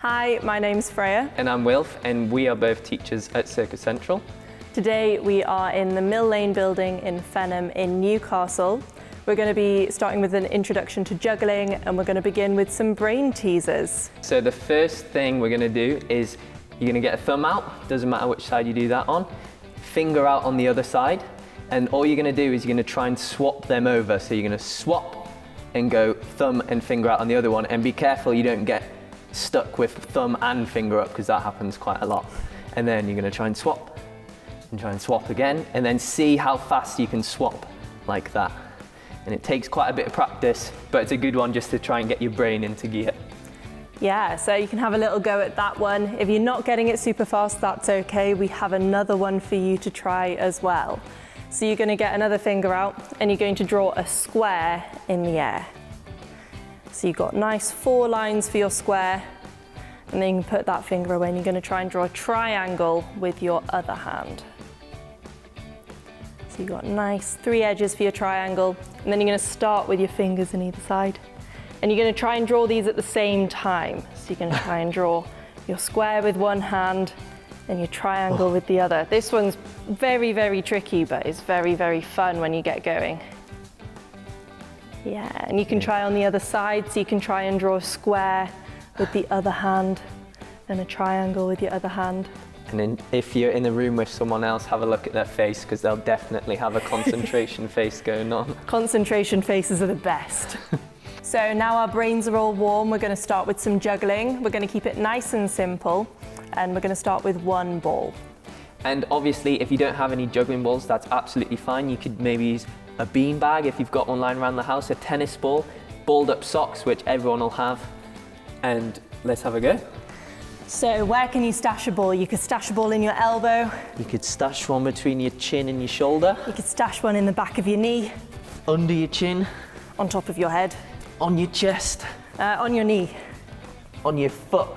Hi, my name's Freya. And I'm Wilf, and we are both teachers at Circus Central. Today we are in the Mill Lane building in Fenham in Newcastle. We're going to be starting with an introduction to juggling, and we're going to begin with some brain teasers. So the first thing we're going to do is you're going to get a thumb out, doesn't matter which side you do that on, finger out on the other side, and all you're going to do is you're going to try and swap them over. So you're going to swap and go thumb and finger out on the other one, and be careful you don't get stuck with thumb and finger up, because that happens quite a lot. And then you're going to try and swap again, and then see how fast you can swap like that. And it takes quite a bit of practice, but it's a good one just to try and get your brain into gear. Yeah, so you can have a little go at that one. If you're not getting it super fast, that's okay. We have another one for you to try as well. So you're going to get another finger out, and you're going to draw a square in the air. So you've got nice 4 lines for your square, and then you can put that finger away, and you're going to try and draw a triangle with your other hand. So you've got nice 3 edges for your triangle, and then you're going to start with your fingers on either side. And you're going to try and draw these at the same time. So you're going to try and draw your square with one hand and your triangle with the other. This one's very, very tricky, but it's very, very fun when you get going. Yeah, and you can try on the other side, so you can try and draw a square with the other hand and a triangle with your other hand. And then if you're in the room with someone else, have a look at their face, because they'll definitely have a concentration face going on. Concentration faces are the best. So now our brains are all warm, we're going to start with some juggling. We're going to keep it nice and simple, and we're going to start with 1 ball. And obviously, if you don't have any juggling balls, that's absolutely fine. You could maybe use a bean bag if you've got one lying around the house, a tennis ball, balled up socks, which everyone will have. And let's have a go. So where can you stash a ball? You could stash a ball in your elbow. You could stash one between your chin and your shoulder. You could stash one in the back of your knee. Under your chin. On top of your head. On your chest. On your knee. On your foot.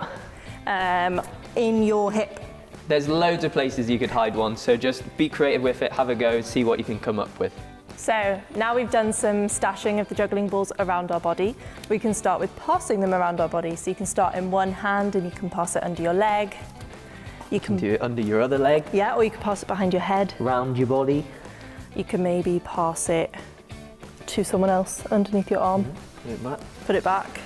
In your hip. There's loads of places you could hide one, so just be creative with it, have a go, see what you can come up with. So now we've done some stashing of the juggling balls around our body, we can start with passing them around our body. So you can start in one hand and you can pass it under your leg. You can do it under your other leg. Yeah, or you can pass it behind your head. Round your body. You can maybe pass it to someone else underneath your arm. Put it back. Put it back.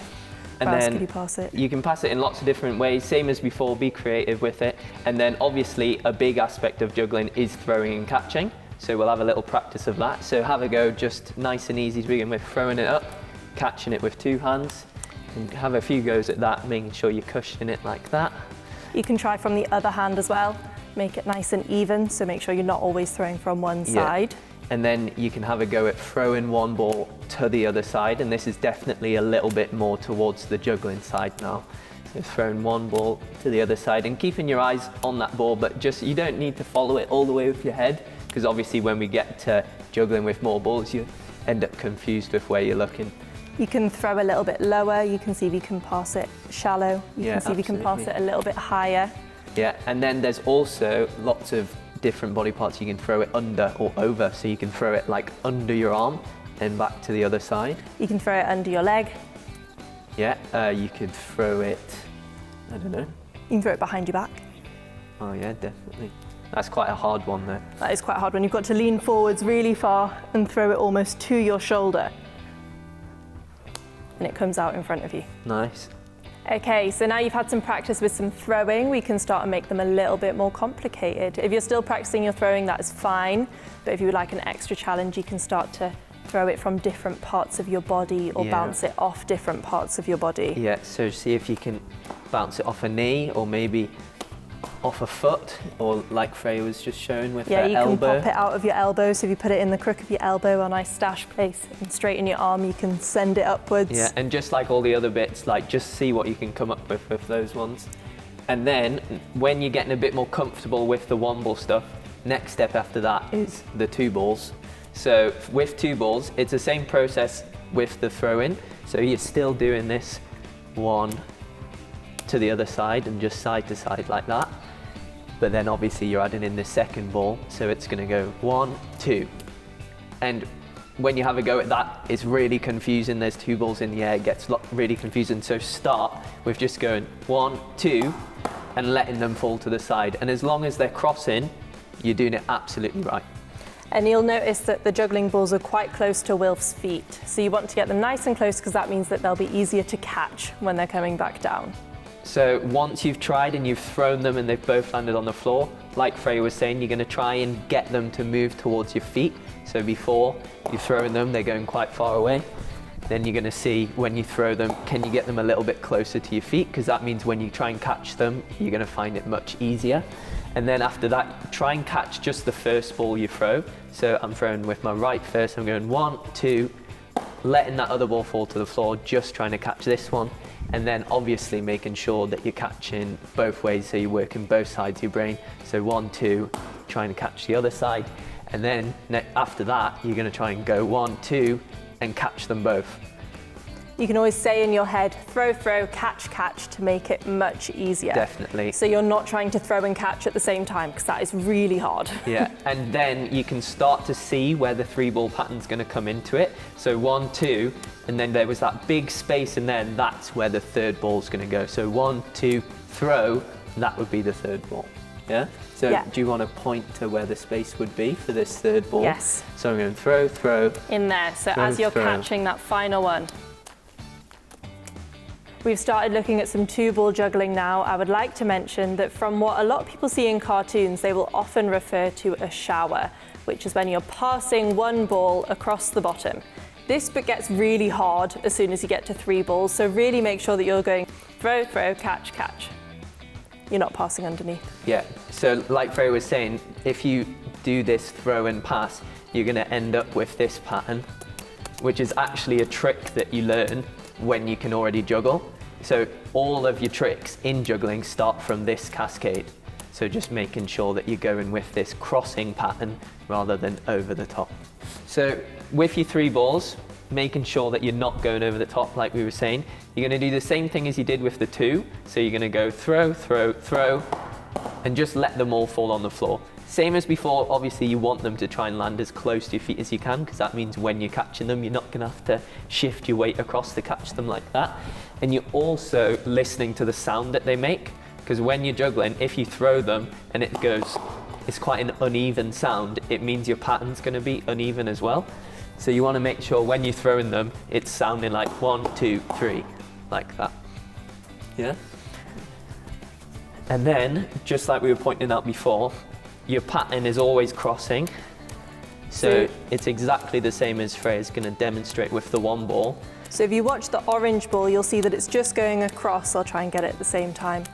And Where else then could you pass it? You can pass it in lots of different ways, same as before, be creative with it. And then obviously a big aspect of juggling is throwing and catching. So we'll have a little practice of that. So have a go, just nice and easy to begin with, throwing it up, catching it with 2 hands, and have a few goes at that, making sure you're cushioning it like that. You can try from the other hand as well, make it nice and even, so make sure you're not always throwing from one side. And then you can have a go at throwing one ball to the other side, and this is definitely a little bit more towards the juggling side now. So throwing one ball to the other side and keeping your eyes on that ball, but just you don't need to follow it all the way with your head, because obviously when we get to juggling with more balls, you end up confused with where you're looking. You can throw a little bit lower, you can see if you can pass it shallow, you can see if you can pass it a little bit higher. Yeah, and then there's also lots of different body parts you can throw it under or over, so you can throw it like under your arm and back to the other side. You can throw it under your leg. Yeah, you could throw it, I don't know. You can throw it behind your back. Oh yeah, definitely. That's quite a hard one though. That is quite a hard one. You've got to lean forwards really far and throw it almost to your shoulder. And it comes out in front of you. Nice. Okay, so now you've had some practice with some throwing, we can start and make them a little bit more complicated. If you're still practicing your throwing, that is fine. But if you would like an extra challenge, you can start to throw it from different parts of your body or bounce it off different parts of your body. Yeah, so see if you can bounce it off a knee or maybe off a foot, or like Freya was just showing with her elbow. Yeah, you can pop it out of your elbow, so if you put it in the crook of your elbow or a nice stash place and straighten your arm, you can send it upwards. Yeah, and just like all the other bits, like just see what you can come up with those ones. And then when you're getting a bit more comfortable with the 1 ball stuff, next step after that is the 2 balls. So with 2 balls, it's the same process with the throw-in. So you're still doing this 1 to the other side and just side to side like that. But then obviously you're adding in the 2nd ball, so it's going to go 1, 2. And when you have a go at that, it's really confusing. There's 2 balls in the air, it gets really confusing. So start with just going 1, 2, and letting them fall to the side. And as long as they're crossing, you're doing it absolutely right. And you'll notice that the juggling balls are quite close to Wilf's feet. So you want to get them nice and close because that means that they'll be easier to catch when they're coming back down. So once you've tried and you've thrown them and they've both landed on the floor, like Freya was saying, you're going to try and get them to move towards your feet. So before you've thrown them, they're going quite far away. Then you're going to see when you throw them, can you get them a little bit closer to your feet? Because that means when you try and catch them, you're going to find it much easier. And then after that, try and catch just the first ball you throw. So I'm throwing with my right first. I'm going 1, 2, letting that other ball fall to the floor, just trying to catch this one. And then obviously making sure that you're catching both ways, so you're working both sides of your brain. So 1, 2, trying to catch the other side. And then after that, you're going to try and go 1, 2, and catch them both. You can always say in your head, throw, throw, catch, catch, to make it much easier. Definitely. So you're not trying to throw and catch at the same time, because that is really hard. Yeah, and then you can start to see where the 3-ball pattern's going to come into it. So 1, 2, and then there was that big space, and then that's where the 3rd ball's going to go. So 1, 2, throw, that would be the 3rd ball. Yeah? So yeah. Do you want to point to where the space would be for this 3rd ball? Yes. So I'm going to throw, throw. In there, so throw, as you're throw. catching that final one. We've started looking at some 2-ball juggling now. I would like to mention that from what a lot of people see in cartoons, they will often refer to a shower, which is when you're passing 1 ball across the bottom. This bit gets really hard as soon as you get to 3 balls, so really make sure that you're going throw, throw, catch, catch. You're not passing underneath. Yeah, so like Freya was saying, if you do this throw and pass, you're going to end up with this pattern, which is actually a trick that you learn when you can already juggle. So all of your tricks in juggling start from this cascade. So just making sure that you're going with this crossing pattern rather than over the top. So with your 3 balls, making sure that you're not going over the top like we were saying, you're going to do the same thing as you did with the 2. So you're going to go throw, throw, throw, and just let them all fall on the floor. Same as before, obviously you want them to try and land as close to your feet as you can, because that means when you're catching them, you're not going to have to shift your weight across to catch them like that. And you're also listening to the sound that they make, because when you're juggling, if you throw them and it goes, it's quite an uneven sound, it means your pattern's going to be uneven as well. So you want to make sure when you're throwing them, it's sounding like 1, 2, 3, like that. Yeah? And then, just like we were pointing out before, your pattern is always crossing. So it's exactly the same as Freya's going to demonstrate with the 1 ball. So if you watch the orange ball, you'll see that it's just going across. I'll try and get it at the same time.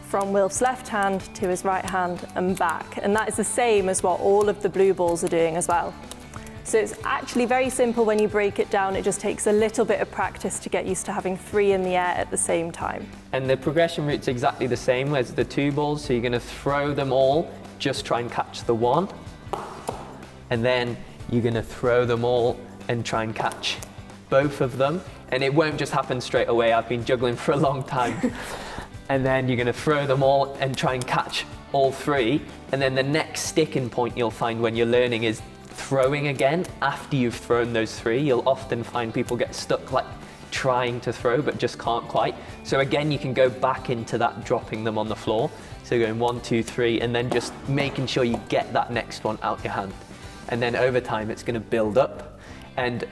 From Wilf's left hand to his right hand and back. And that is the same as what all of the blue balls are doing as well. So it's actually very simple when you break it down. It just takes a little bit of practice to get used to having 3 in the air at the same time. And the progression route's exactly the same as the 2 balls. So you're going to throw them all, just try and catch the 1. And then you're going to throw them all and try and catch both of them. And it won't just happen straight away. I've been juggling for a long time. And then you're going to throw them all and try and catch all 3. And then the next sticking point you'll find when you're learning is throwing again after you've thrown those 3. You'll often find people get stuck like trying to throw but just can't quite. So again, you can go back into that dropping them on the floor. So going 1, 2, 3, and then just making sure you get that next one out your hand. And then over time, it's going to build up. And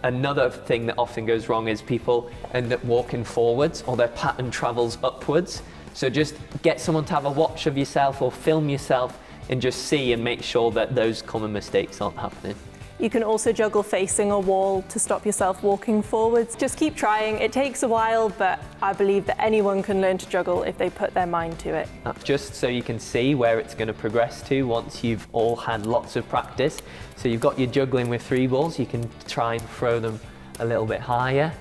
another thing that often goes wrong is people end up walking forwards or their pattern travels upwards. So just get someone to have a watch of yourself or film yourself and just see and make sure that those common mistakes aren't happening. You can also juggle facing a wall to stop yourself walking forwards. Just keep trying. It takes a while, but I believe that anyone can learn to juggle if they put their mind to it. Just so you can see where it's going to progress to once you've all had lots of practice. So you've got your juggling with 3 balls. You can try and throw them a little bit higher.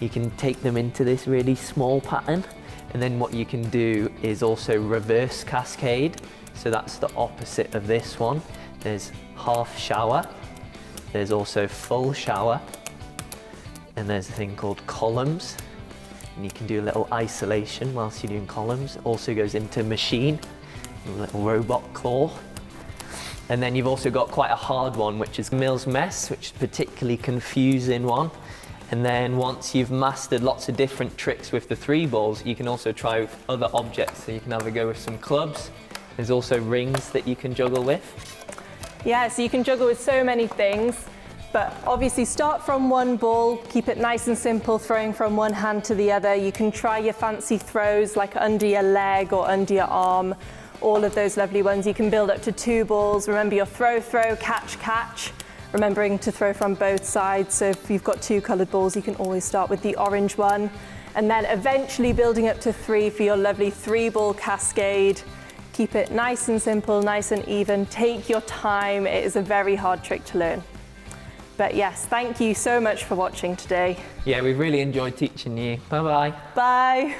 You can take them into this really small pattern. And then what you can do is also reverse cascade. So that's the opposite of this one. There's half shower. There's also full shower, and there's a thing called columns, and you can do a little isolation whilst you're doing columns. Also goes into machine, a little robot claw, And then you've also got quite a hard one, which is Mills Mess, which is a particularly confusing one. And then once you've mastered lots of different tricks with the 3 balls, you can also try with other objects. So you can have a go with some clubs. There's also rings that you can juggle with. Yeah, so you can juggle with so many things, but obviously start from 1 ball, keep it nice and simple, throwing from one hand to the other. You can try your fancy throws like under your leg or under your arm, all of those lovely ones. You can build up to 2 balls. Remember your throw, throw, catch, catch. Remembering to throw from both sides, so if you've got 2 coloured balls, you can always start with the orange one. And then eventually building up to 3 for your lovely 3-ball cascade. Keep it nice and simple, nice and even. Take your time. It is a very hard trick to learn. But yes, thank you so much for watching today. Yeah, we've really enjoyed teaching you. Bye-bye. Bye.